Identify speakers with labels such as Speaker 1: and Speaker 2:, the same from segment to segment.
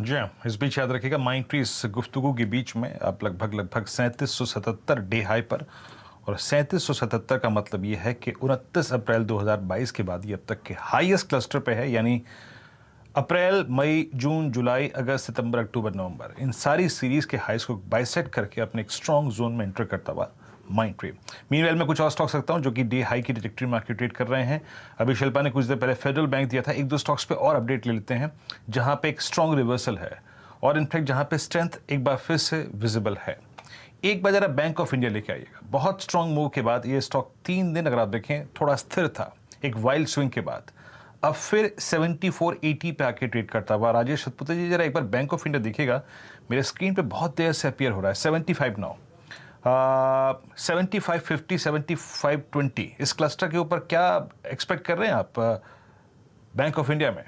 Speaker 1: जी हाँ, इस बीच याद रखिएगा माइंट्री इस गुफ्तगू के बीच में आप लगभग 3777 डे हाई पर, और 3777 का मतलब ये है कि 29 अप्रैल 2022 के बाद ये अब तक के हाईएस्ट क्लस्टर पे है। यानी अप्रैल, मई, जून, जुलाई, अगस्त, सितंबर, अक्टूबर, नवंबर, इन सारी सीरीज के हाईस को बाइसेक्ट करके अपने एक स्ट्रॉन्ग जोन में एंटर करता हुआ माइंट्री। मीनवेल में कुछ और स्टॉक्स रखता हूं जो कि डे हाई की ट्रैजेक्टरी मार्केट ट्रेड कर रहे हैं। अभी शिल्पा ने कुछ देर पहले फेडरल बैंक दिया था, एक दो स्टॉक्स पे और अपडेट ले लेते हैं जहां पे एक स्ट्रॉन्ग रिवर्सल है और इनफैक्ट जहां पे स्ट्रेंथ एक बार फिर से विजिबल है। एक बार जरा बैंक ऑफ इंडिया लेके आइएगा। बहुत स्ट्रॉन्ग मूव के बाद ये स्टॉक 3 दिन अगर आप देखें थोड़ा स्थिर था, एक वाइल्ड स्विंग के बाद अब फिर 7480 पे आके ट्रेड करता हुआ। राजेश सतपुते जी जरा एक बार बैंक ऑफ इंडिया देखिएगा, मेरे स्क्रीन पे बहुत देर से अपीयर हो रहा है। 75 नाउ, 7550, 7520, इस क्लस्टर के ऊपर क्या एक्सपेक्ट कर रहे हैं आप बैंक ऑफ इंडिया में?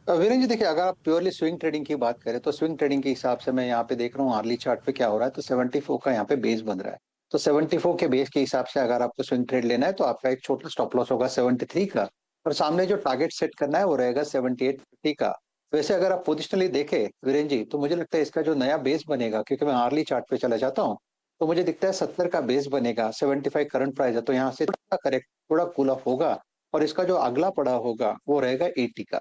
Speaker 2: वीरेंद्र जी, देखिए, अगर आप प्योरली स्विंग ट्रेडिंग की बात करें तो स्विंग ट्रेडिंग के हिसाब से मैं यहाँ पे देख रहा हूँ आर्ली चार्ट पे क्या हो रहा है। तो 74 का यहाँ पे बेस बन रहा है। तो 74 के बेस के हिसाब से अगर आपको स्विंग ट्रेड लेना है तो आपका एक छोटा स्टॉप लॉस होगा 73 का, और सामने जो टारगेट सेट करना है वो रहेगा 7850 का। वैसे अगर आप पोजिशनली देखें वीरेंद्र जी, तो मुझे लगता है इसका जो नया बेस बनेगा, क्योंकि मैं आर्ली चार्ट पे चला जाता हूँ, तो मुझे दिखता है 70 का बेस बनेगा। 75 करंट प्राइस है, तो यहाँ से थोड़ा करेक्ट, थोड़ा कूल ऑफ होगा, और इसका जो अगला पड़ा होगा वो रहेगा 80 का।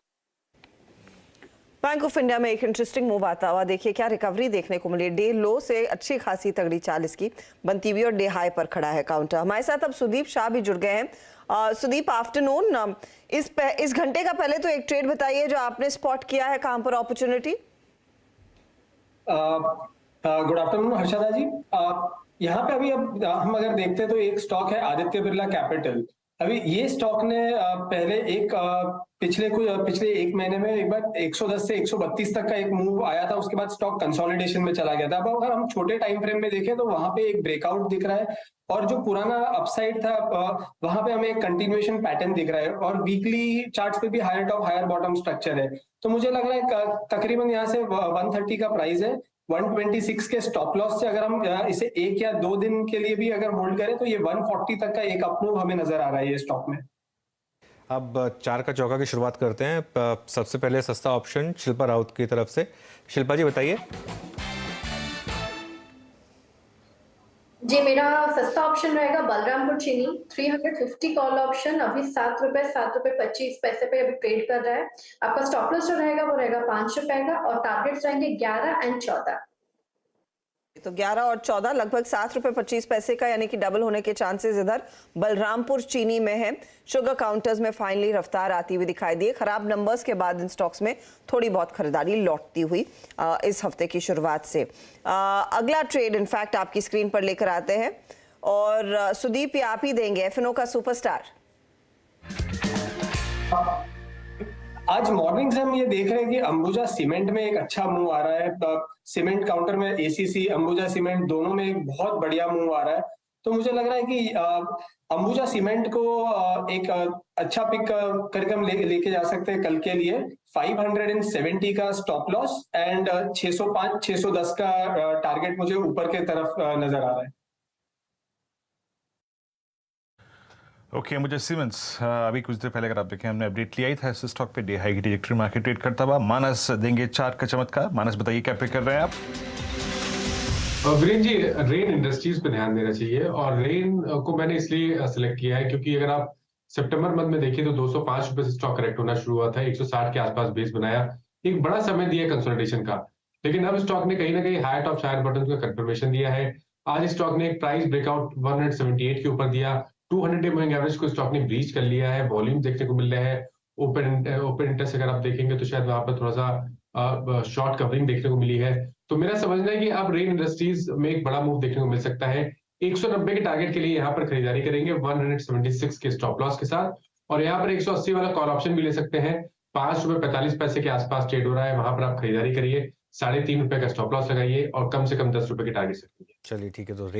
Speaker 3: बैंक ऑफ इंडिया में एक इंटरेस्टिंग मूव आता हुआ देखिए क्या रिकवरी देखने को मिली। डे लो से अच्छी खासी तगड़ी 40 की बनती हुई और डे हाई पर खड़ा है काउंटर। हमारे साथ अब सुदीप शाह भी जुड़ गए हैं। सुदीप, आफ्टरनून। इस घंटे का पहले तो एक ट्रेड बताइए जो आपने स्पॉट किया है, कहां पर अपॉर्चुनिटी?
Speaker 4: गुड आफ्टरनून हर्षदा जी। यहाँ पे अभी अब हम अगर देखते हैं तो एक स्टॉक है आदित्य बिरला कैपिटल। अभी ये स्टॉक ने पहले पिछले एक महीने में एक बार 110 से 132 तक का एक मूव आया था, उसके बाद स्टॉक कंसोलिडेशन में चला गया था। अब अगर हम छोटे टाइम फ्रेम में देखें तो वहां पे एक ब्रेकआउट दिख रहा है, और जो पुराना अपसाइड था वहां पे हमें एक कंटिन्यूएशन पैटर्न दिख रहा है, और वीकली चार्ट्स पे भी higher top higher bottom structure है। तो मुझे लग रहा है तकरीबन यहाँ से 130 का प्राइस है, 126 के स्टॉप लॉस से अगर हम इसे 1 या 2 दिन के लिए भी अगर होल्ड करें तो ये 140 तक का एक अपमूव हमें नजर आ रहा है ये स्टॉक में।
Speaker 5: अब चार का चौका की शुरुआत करते हैं। सबसे पहले सस्ता ऑप्शन शिल्पा राउत की तरफ से। शिल्पा जी बताइए।
Speaker 6: जी, मेरा सस्ता ऑप्शन रहेगा बलरामपुर चीनी 350 कॉल ऑप्शन। अभी ₹7.25 पे अभी ट्रेड कर रहा है। आपका स्टॉप लॉस जो रहेगा वो रहेगा ₹5 का, और टारगेट्स रहेंगे 11 एंड 14।
Speaker 3: तो 11 और 14 लगभग ₹7.25 का, यानी कि डबल होने के चांसेस इधर बलरामपुर चीनी में है। शुगर काउंटर्स में फाइनली रफ्तार आती हुई दिखाई दी। खराब नंबर्स के बाद इन स्टॉक्स में थोड़ी बहुत खरीदारी लौटती हुई इस हफ्ते की शुरुआत से। अगला ट्रेड इनफैक्ट आपकी स्क्रीन पर लेकर आते हैं, और सुदीप ये आप ही देंगे एफएनओ का सुपरस्टार।
Speaker 4: आज मॉर्निंग से हम ये देख रहे हैं कि अंबुजा सीमेंट में एक अच्छा मूव आ रहा है। सीमेंट काउंटर में एसीसी, अंबुजा सीमेंट दोनों में एक बहुत बढ़िया मूव आ रहा है। तो मुझे लग रहा है कि अंबुजा सीमेंट को एक अच्छा पिक करके हम लेके जा सकते हैं कल के लिए। 570 का स्टॉप लॉस एंड 605 610 का टारगेट मुझे ऊपर के तरफ नजर आ रहा है।
Speaker 1: ओके, मुझे सीमेंस अभी कुछ देर पहले अगर आप देखें हमने अपडेट लिया ही था इस स्टॉक पे, डे हाई की ट्रैजेक्टरी मार्केट ट्रेड करता हुआ। मानस देंगे 4 का चमत्कार। मानस बताइए क्या पिक कर रहे हैं आप?
Speaker 7: वीरेंद्र जी, रेन इंडस्ट्रीज पे ध्यान देना चाहिए, और रेन को मैंने इसलिए सिलेक्ट किया है क्योंकि अगर आप सितंबर मंथ में देखिए तो ₹205 से स्टॉक करेक्ट होना शुरू हुआ था, 160 के आसपास बेस बनाया, एक बड़ा समय दिया कंसोलिडेशन का। लेकिन अब स्टॉक ने कहीं ना कहीं हायर टॉप हायर बॉटम का कंफर्मेशन दिया है। आज स्टॉक ने एक प्राइस ब्रेकआउट 178 के ऊपर दिया, 200 डे मूविंग एवरेज को स्टॉक ने ब्रीच कर लिया है। वॉल्यूम देखने को मिल रहा है। ओपन इंटरेस्ट अगर आप देखेंगे तो शायद वहां पर थोड़ा सा शॉर्ट कवरिंग देखने को मिली है। तो मेरा समझना है कि अब रेन इंडस्ट्रीज में एक बड़ा मूव देखने को मिल सकता है। 190 के टारगेट के लिए यहाँ पर खरीदारी करेंगे 176 के स्टॉप लॉस के साथ, और यहाँ पर 180 वाला कॉल ऑप्शन भी ले सकते हैं। ₹5.45 के आसपास ट्रेड हो रहा है, वहां पर आप खरीदारी करिए। ₹3.5 का स्टॉप लॉस लगाइए और कम से कम ₹10 के टारगेट से।
Speaker 5: चलिए ठीक है, तो